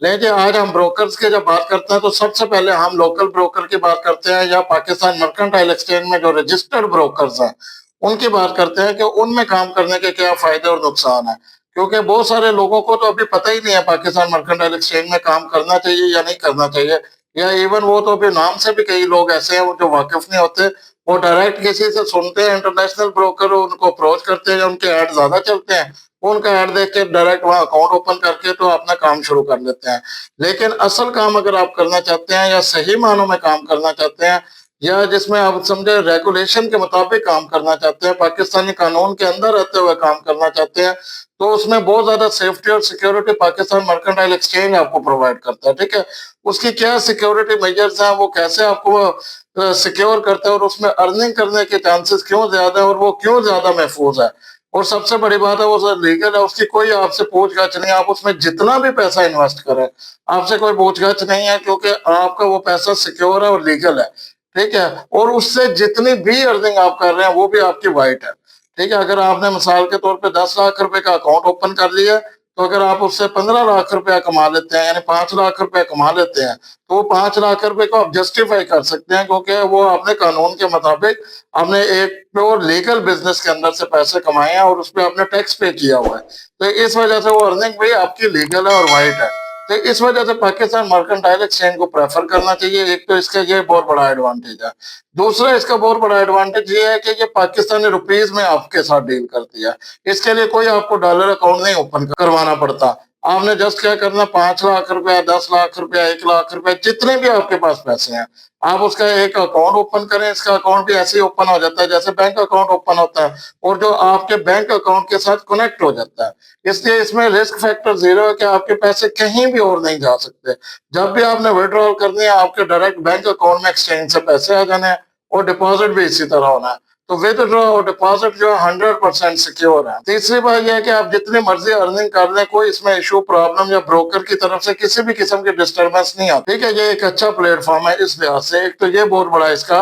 लेकिन आज हम ब्रोकर्स की जब बात करते हैं तो सबसे पहले हम लोकल ब्रोकर की बात करते हैं या पाकिस्तान मर्केंटाइल एक्सचेंज में जो रजिस्टर्ड ब्रोकर्स हैं, उनकी बात करते हैं कि उनमें काम करने के क्या फ़ायदे और नुकसान हैं। क्योंकि बहुत सारे लोगों को तो अभी पता ही नहीं है पाकिस्तान मर्केंटाइल एक्सचेंज में काम करना चाहिए या नहीं करना चाहिए, या इवन वो तो अभी नाम से भी कई लोग ऐसे हैं वो जो वाकिफ़ नहीं होते, वो डायरेक्ट किसी से सुनते हैं इंटरनेशनल ब्रोकर उनको अप्रोच करते हैं, उनके ऐड ज़्यादा चलते हैं, उनका ऐड देख के डायरेक्ट वहाँ अकाउंट ओपन करके तो अपना काम शुरू कर लेते हैं। लेकिन असल काम अगर आप करना चाहते हैं या सही मानों में काम करना चाहते हैं या जिसमें आप समझे रेगुलेशन के मुताबिक काम करना चाहते हैं, पाकिस्तानी कानून के अंदर रहते हुए काम करना चाहते हैं, तो उसमें बहुत ज़्यादा सेफ्टी और सिक्योरिटी पाकिस्तान मर्केंटाइल एक्सचेंज आपको प्रोवाइड करता है, ठीक है? उसकी क्या सिक्योरिटी मेजर्स हैं, वो कैसे आपको सिक्योर करता है और उसमें अर्निंग करने के चांसेस क्यों ज़्यादा है और वो क्यों ज़्यादा महफूज़ है? और सबसे बड़ी बात है वो सर लीगल है, उसकी कोई आपसे पूछ-गछ नहीं है, आप उसमें जितना भी पैसा इन्वेस्ट करें, आपसे कोई पूछ-गछ नहीं है क्योंकि आपका वो पैसा सिक्योर है और लीगल है, ठीक है? और उससे जितनी भी अर्निंग आप कर रहे हैं, वो भी आपकी व्हाइट है, ठीक है? अगर आपने मिसाल के तौर पे 10 लाख रुपए का अकाउंट ओपन कर लिया, तो अगर आप उससे 15 लाख रुपया कमा लेते हैं, यानी 5 लाख रुपए कमा लेते हैं, तो वो 5 लाख रुपए को आप जस्टिफाई कर सकते हैं क्योंकि वो आपने कानून के मुताबिक आपने एक प्योर लीगल बिज़नेस के अंदर से पैसे कमाए हैं और उसपे आपने टैक्स पे किया हुआ है। तो इस वजह से वो अर्निंग भी आपकी लीगल है और व्हाइट है। तो इस वजह से पाकिस्तान मर्केंटाइल एक्सचेंज को प्रेफ़र करना चाहिए, एक तो इसका ये बहुत बड़ा एडवांटेज है। दूसरा इसका बहुत बड़ा एडवांटेज ये है कि ये पाकिस्तानी रुपीज़ में आपके साथ डील करती है। इसके लिए कोई आपको डॉलर अकाउंट नहीं ओपन करवाना पड़ता। आपने जस्ट क्या करना 5 लाख रुपया, 10 लाख रुपया, 1 लाख रुपया जितने भी आपके पास पैसे हैं, आप उसका एक अकाउंट ओपन करें, इसका अकाउंट भी ऐसे ही ओपन हो जाता है जैसे बैंक अकाउंट ओपन होता है और जो आपके बैंक अकाउंट के साथ कनेक्ट हो जाता है। इसलिए इसमें रिस्क फैक्टर ज़ीरो है कि आपके पैसे कहीं भी और नहीं जा सकते। जब भी आपने विथड्रॉल करनी है, आपके डायरेक्ट बैंक अकाउंट में एक्सचेंज से पैसे आ जाने हैं और डिपॉज़िट भी इसी तरह होना है। तो विथड्रॉ और डिपॉज़िट जो है 100% सिक्योर है। तीसरी बात ये है कि आप जितनी मर्ज़ी अर्निंग कर लें, कोई इसमें इश्यू, प्रॉब्लम या ब्रोकर की तरफ से किसी भी किस्म की डिस्टर्बेंस नहीं आती। ठीक है, ये एक अच्छा प्लेटफ़ॉर्म है इस लिहाज से, एक तो ये बहुत बड़ा इसका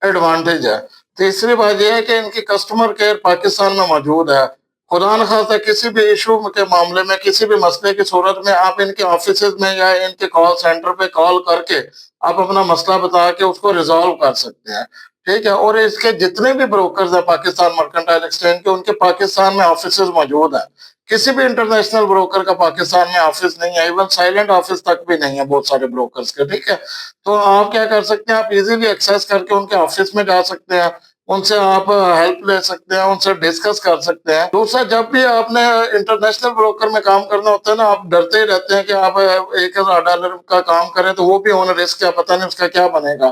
एडवांटेज है। तीसरी बात ये है कि इनकी कस्टमर केयर पाकिस्तान में मौजूद है। खुदा न खास्ता किसी भी इश्यू के मामले में, किसी भी मसले की सूरत में आप इनके ऑफ़िसेज़ में या इनके कॉल सेंटर पे कॉल करके आप अपना मसला बता के उसको रिज़ॉल्व कर सकते हैं। ठीक है? और इसके जितने भी ब्रोकर्स हैं पाकिस्तान मर्केंटाइल एक्सचेंज के, उनके पाकिस्तान में ऑफ़िसेज़ मौजूद हैं। किसी भी इंटरनेशनल ब्रोकर का पाकिस्तान में ऑफ़िस नहीं है, इवन साइलेंट ऑफ़िस तक भी नहीं है बहुत सारे ब्रोकर्स के, ठीक है? तो आप क्या कर सकते हैं, आप इज़िली एक्सेस करके उनके ऑफ़िस में जा सकते हैं, उनसे आप हेल्प ले सकते हैं, उनसे डिस्कस कर सकते हैं। दूसरा, जब भी आपने इंटरनेशनल ब्रोकर में काम करना होता है ना, आप डरते ही रहते हैं कि आप $1000 का काम करें, तो वो भी ऑन रिस्क है, पता नहीं उसका क्या बनेगा।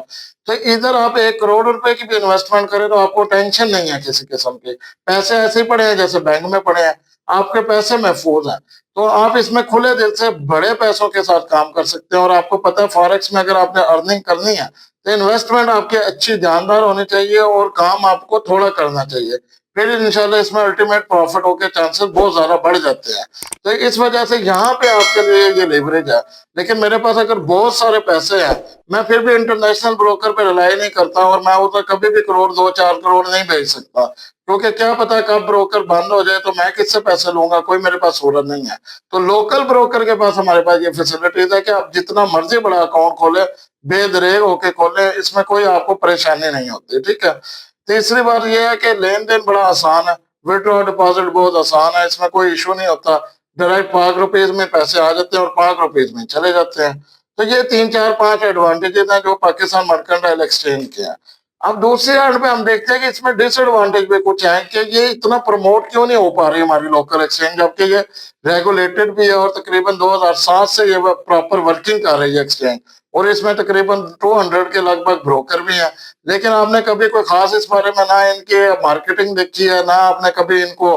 तो इधर आप 1 करोड़ रुपए की भी इन्वेस्टमेंट करें तो आपको टेंशन नहीं है किसी किस्म की। पैसे ऐसे ही पड़े हैं जैसे बैंक में पड़े हैं, आपके पैसे महफूज़ हैं। तो आप इसमें खुले दिल से बड़े पैसों के साथ काम कर सकते हैं और आपको पता है फॉरेक्स में अगर आपने अर्निंग करनी है, तो इन्वेस्टमेंट आपकी अच्छी जानदार होनी चाहिए और काम आपको थोड़ा करना चाहिए। फिर इंशाल्लाह इसमें अल्टीमेट प्रॉफ़िट हो के चांसेस बहुत ज़्यादा बढ़ जाते हैं। तो इस वजह से यहाँ पे आपके लिए ये लेवरेज है। लेकिन मेरे पास अगर बहुत सारे पैसे हैं, मैं फिर भी इंटरनेशनल ब्रोकर पे रिलाई नहीं करता और मैं उधर कभी भी करोड़ 2-4 करोड़ नहीं भेज सकता। क्योंकि क्या पता कब ब्रोकर बंद हो जाए तो मैं किससे पैसे लूँगा, कोई मेरे पास सूरत नहीं है। तो लोकल ब्रोकर के पास हमारे पास ये फैसिलिटीज़ है कि आप जितना मर्ज़ी बड़ा अकाउंट खोलें, बेदरेग होके खोलें, इसमें कोई आपको परेशानी नहीं होती, ठीक है? तीसरी बात ये है कि लेन-देन बड़ा आसान है, विथड्रॉ डिपॉज़िट बहुत आसान है, इसमें कोई इश्यू नहीं होता। डायरेक्ट पाक रुपीज़ में पैसे आ जाते हैं और पाक रुपीज़ में चले जाते हैं। तो ये 3, 4, 5 एडवांटेजेज़ हैं जो पाकिस्तान मर्केंटाइल एक्सचेंज के हैं। अब दूसरी एंड पे हम देखते हैं कि इसमें डिसएडवांटेज भी कुछ हैं कि ये इतना प्रमोट क्यों नहीं हो पा रही हमारी लोकल एक्सचेंज, जबकि ये रेगुलेटेड भी है और तकरीबन 2007 से ये प्रॉपर वर्किंग कर रही है एक्सचेंज और इसमें तकरीबन 200 के लगभग ब्रोकर भी हैं। लेकिन आपने कभी कोई खास इस बारे में ना इनकी मार्केटिंग देखी है, ना आपने कभी इनको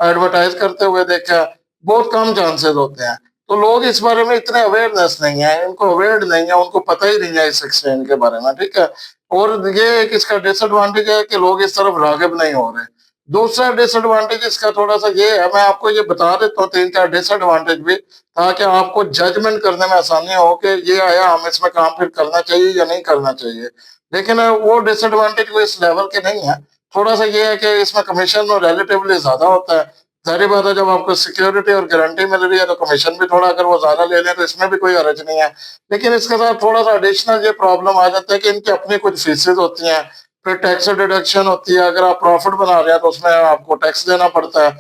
एडवर्टाइज करते हुए देखा है, बहुत कम चांसेस होते हैं। तो लोग इस बारे में इतने अवेयरनेस नहीं है, इनको अवेयर्ड नहीं है, उनको पता ही नहीं है इस एक्सचेंज के बारे में, ठीक है? और ये एक इसका डिसएडवांटेज है कि लोग इस तरफ राग़िब नहीं हो रहे। दूसरा डिसएडवांटेज इसका थोड़ा-सा ये है, मैं आपको ये बता देता हूँ 3-4 डिसएडवांटेज भी, ताकि आपको जजमेंट करने में आसानी हो कि ये आया, हम इसमें काम फिर करना चाहिए या नहीं करना चाहिए। लेकिन वो डिसएडवांटेज वो इस लेवल के नहीं है। थोड़ा-सा ये है कि इसमें कमीशन रिलेटिवली ज़्यादा होता है। ज़ाहिर बात है जब आपको सिक्योरिटी और गारंटी मिल रही है तो कमीशन भी थोड़ा अगर वो ज़्यादा ले लें तो इसमें भी कोई हर्ज नहीं है। लेकिन इसके साथ थोड़ा-सा एडिशनल ये प्रॉब्लम आ जाता है कि इनकी अपनी कुछ फीसेज़ होती हैं, फिर टैक्स डिडक्शन होती है, अगर आप प्रॉफ़िट बना रहे हैं तो उसमें आपको टैक्स देना पड़ता है।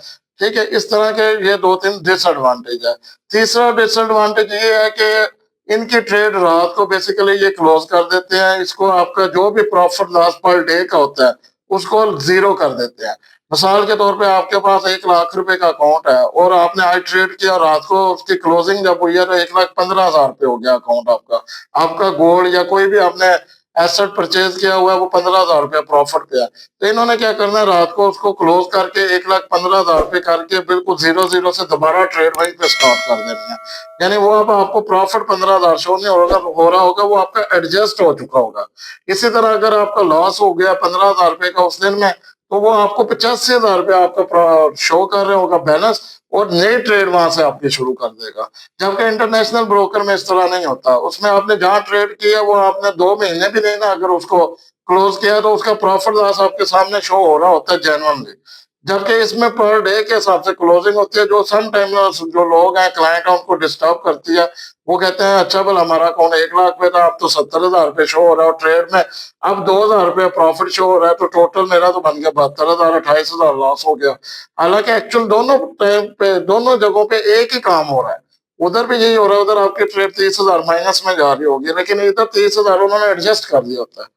ठीक है? इस तरह के ये 2-3 डिसएडवांटेज है। तीसरा डिसएडवांटेज ये है कि इनकी ट्रेड रात को बेसिकली ये क्लोज़ कर देते हैं। इसको आपका जो भी प्रॉफ़िट लॉस पर डे का होता है, उसको ज़ीरो कर देते हैं। मिसाल के तौर पे आपके पास 1 लाख रुपए का अकाउंट है और आपने आज ट्रेड किया, रात को उसकी क्लोजिंग जब हुई है तो 1,15,000 रुपए हो गया अकाउंट आपका। आपका गोल्ड या कोई भी आपने एसेट परचेज़ किया हुआ है वो 15,000 रुपए प्रॉफिट पे है। तो इन्होंने क्या करना है, रात को उसको क्लोज़ करके 1,15,000 रुपए करके बिल्कुल ज़ीरो-ज़ीरो से दोबारा ट्रेड वहीं पे स्टार्ट कर देनी है। यानी वो अब आपको प्रॉफिट 15,000 शो नहीं हो रहा होगा, वो आपका एडजस्ट हो चुका होगा। इसी तरह अगर आपका लॉस हो गया 15,000 रुपए का उस दिन में, तो वो आपको 85,000 रुपए आपका शो कर रहा होगा बैलेंस और नई ट्रेड वहां से आपकी शुरू कर देगा। जबकि इंटरनेशनल ब्रोकर में इस तरह नहीं होता। उसमें आपने जहां ट्रेड किया वो आपने 2 महीने भी नहीं ना अगर उसको क्लोज किया तो उसका प्रॉफिट लॉस आपके सामने शो हो रहा होता है जेन्युइनली। जबकि इसमें पर डे के हिसाब से क्लोजिंग होती है, जो सम टाइम जो लोग हैं क्लाइंट है उनको डिस्टर्ब करती है। वो कहते हैं अच्छा भला हमारा अकाउंट 1 लाख पे था, अब तो 70,000 रुपए शो हो रहा है और ट्रेड में अब 2,000 रुपए प्रॉफिट शो हो रहा है, तो टोटल मेरा तो बन गया 72,000, 28,000 लॉस हो गया। हालांकि एक्चुअल दोनों टाइम पे दोनों जगहों पे एक ही काम हो रहा है। उधर भी यही हो रहा है, उधर आपकी ट्रेड 30,000 माइनस में जा रही होगी, लेकिन इधर 30,000 उन्होंने एडजस्ट कर दिया होता है।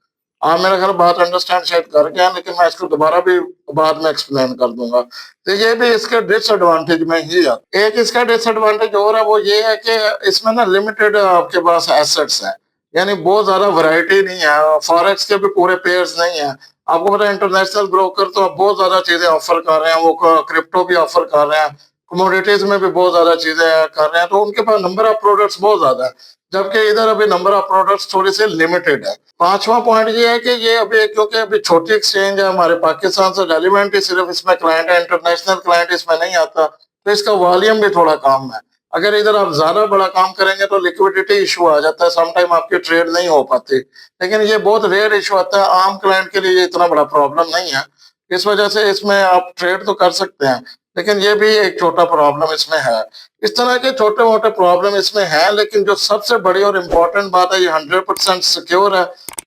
आप मेरा ख्याल बात अंडरस्टैंड शायद कर गए हैं, लेकिन मैं इसको दोबारा भी बाद में एक्सप्लेन कर दूंगा। तो ये भी इसके डिसएडवांटेज में ही है। एक इसका डिसएडवांटेज और है, वो ये है कि इसमें ना लिमिटेड आपके पास एसेट्स हैं, यानी बहुत ज्यादा वैरायटी नहीं है, फॉरेक्स के भी पूरे पेयर्स नहीं है। आपको पता है इंटरनेशनल ब्रोकर तो अब बहुत ज्यादा चीजें ऑफर कर रहे हैं, वो क्रिप्टो भी ऑफर कर रहे हैं, कमोडिटीज में भी बहुत ज्यादा चीजें कर रहे हैं, तो उनके पास नंबर ऑफ प्रोडक्ट्स बहुत ज्यादा है। जबकि इधर अभी नंबर ऑफ प्रोडक्ट्स थोड़ी सी लिमिटेड है। पांचवा पॉइंट ये है कि ये अभी क्योंकि अभी छोटी एक्सचेंज है हमारे पाकिस्तान से, रेलिवेंट ही सिर्फ इसमें क्लाइंट है, इंटरनेशनल क्लाइंट इसमें नहीं आता, तो इसका वॉल्यूम भी थोड़ा कम है। अगर इधर आप ज्यादा बड़ा काम करेंगे तो लिक्विडिटी इशू आ जाता है, सम टाइम आपकी ट्रेड नहीं हो पाती। लेकिन ये बहुत रेयर इशू आता है, आम क्लाइंट के लिए ये इतना बड़ा प्रॉब्लम नहीं है। इस वजह से इसमें आप ट्रेड तो कर सकते हैं, लेकिन ये भी एक छोटा प्रॉब्लम इसमें है। इस तरह के छोटे मोटे प्रॉब्लम इसमें है, लेकिन जो सबसे बड़ी और इम्पोर्टेंट बात है, ये 100% सिक्योर है।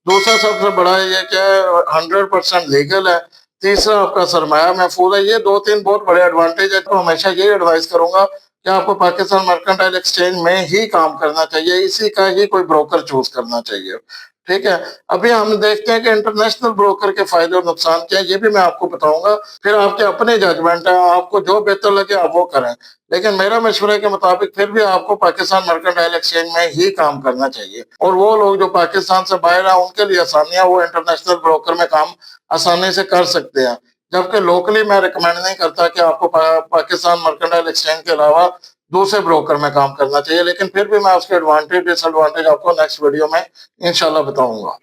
दूसरा सबसे बड़ा ये क्या है, 100% लीगल है। तीसरा आपका सरमाया महफूज है। ये दो तीन बहुत बड़े एडवांटेज है, तो हमेशा ये एडवाइस करूंगा कि आपको पाकिस्तान मर्केंटाइल एक्सचेंज में ही काम करना चाहिए, इसी का ही कोई ब्रोकर चूज करना चाहिए। ठीक है? अभी हम देखते हैं कि इंटरनेशनल ब्रोकर के फायदे और नुकसान क्या है, ये भी मैं आपको बताऊंगा। फिर आपके अपने जजमेंट है, आपको जो बेहतर लगे आप वो करें। लेकिन मेरा मशवरे के मुताबिक फिर भी आपको पाकिस्तान मर्केंटाइल एक्सचेंज में ही काम करना चाहिए। और वो लोग जो पाकिस्तान से बाहर हैं उनके लिए आसानियां, वो इंटरनेशनल ब्रोकर में काम आसानी से कर सकते हैं। जबकि लोकली मैं रिकमेंड नहीं करता कि आपको पाकिस्तान मर्केंटाइल एक्सचेंज के अलावा दूसरे ब्रोकर में काम करना चाहिए। लेकिन फिर भी मैं उसके एडवांटेज डिसएडवांटेज आपको नेक्स्ट वीडियो में इंशाल्लाह बताऊंगा।